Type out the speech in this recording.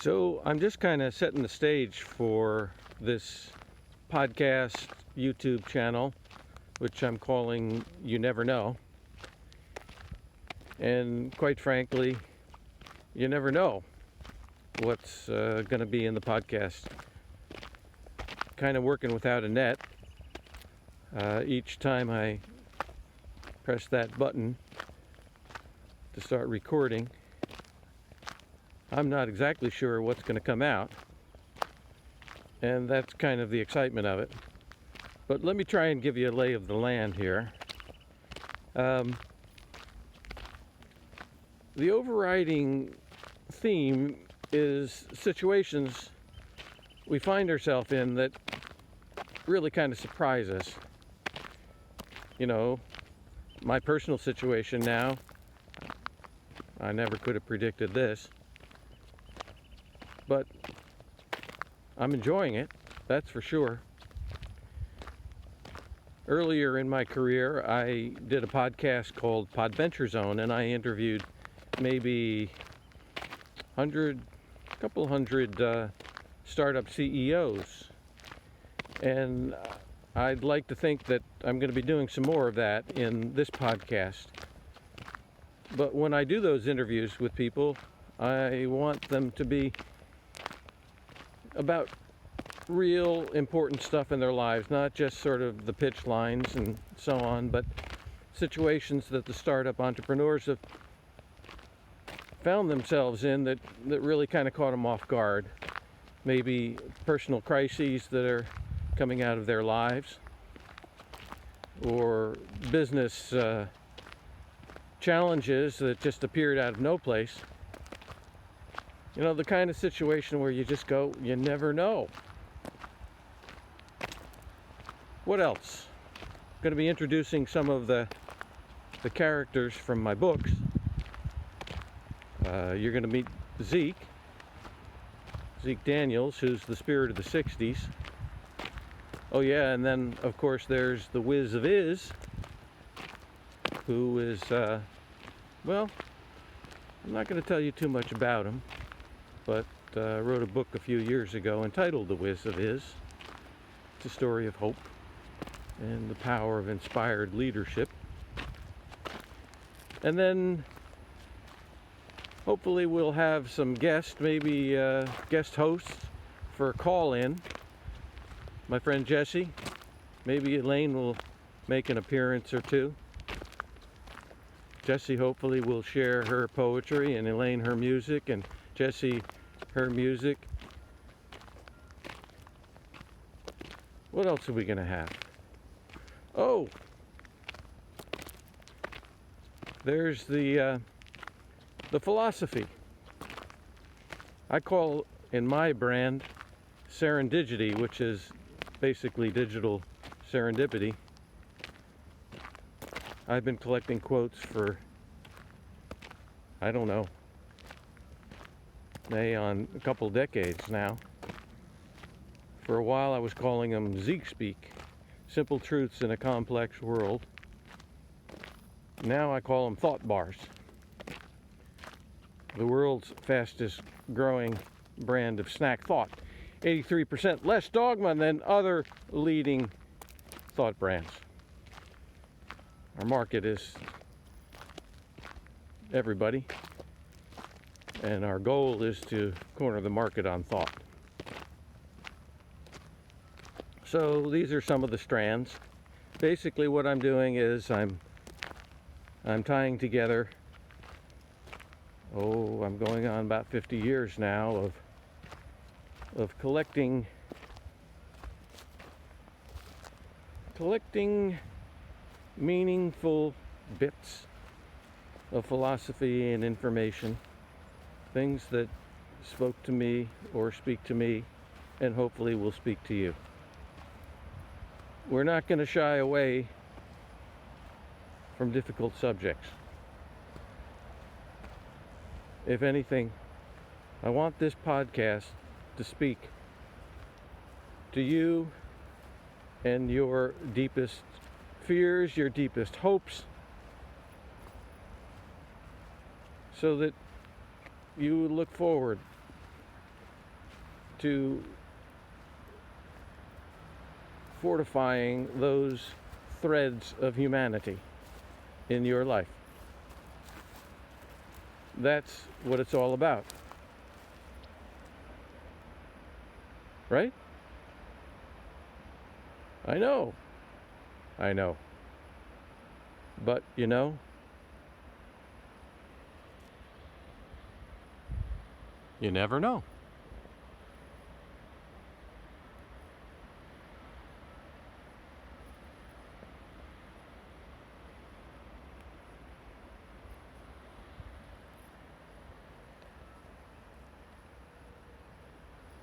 So I'm just kind of setting the stage for this podcast YouTube channel, which I'm calling You Never Know. And quite frankly, you never know what's going to be in the podcast. Kind of working without a net. Each time I press that button to start recording, I'm not exactly sure what's going to come out, and that's kind of the excitement of it. But let me try and give you a lay of the land here. The overriding theme is situations we find ourselves in that really kind of surprise us. You know, my personal situation now, I never could have predicted this. But I'm enjoying it, that's for sure. Earlier in my career, I did a podcast called Podventure Zone, and I interviewed maybe a couple hundred startup CEOs. And I'd like to think that I'm going to be doing some more of that in this podcast. But when I do those interviews with people, I want them to be about real important stuff in their lives, not just sort of the pitch lines and so on, but situations that the startup entrepreneurs have found themselves in that really kind of caught them off guard. Maybe personal crises that are coming out of their lives, or business challenges that just appeared out of no place. You know, the kind of situation where you just go, you never know. What else? I'm going to be introducing some of the characters from my books. You're going to meet Zeke Daniels, who's the spirit of the 60s. Oh yeah, and then of course there's the Whiz of Iz, who is, well, I'm not going to tell you too much about him, but wrote a book a few years ago entitled The Whiz of Iz. It's a story of hope and the power of inspired leadership. And then hopefully we'll have some guests, maybe guest hosts for a call-in. My friend Jesse, maybe Elaine will make an appearance or two. Jesse hopefully will share her poetry, and Elaine her music, and Jesse her music. What else are we going to have? Oh, there's the philosophy. I call in my brand Serendipity, which is basically digital serendipity. I've been collecting quotes for, I don't know, on a couple decades now. For a while I was calling them Zeke Speak, simple truths in a complex world. Now I call them thought bars. The world's fastest growing brand of snack thought. 83% less dogma than other leading thought brands. Our market is everybody, and our goal is to corner the market on thought. So these are some of the strands. Basically what I'm doing is I'm tying together, I'm going on about 50 years now of collecting meaningful bits of philosophy and information, things that spoke to me or speak to me and hopefully will speak to you. We're not going to shy away from difficult subjects. If anything, I want this podcast to speak to you and your deepest fears, your deepest hopes, so that you look forward to fortifying those threads of humanity in your life. That's what it's all about. Right? I know. But, you never know.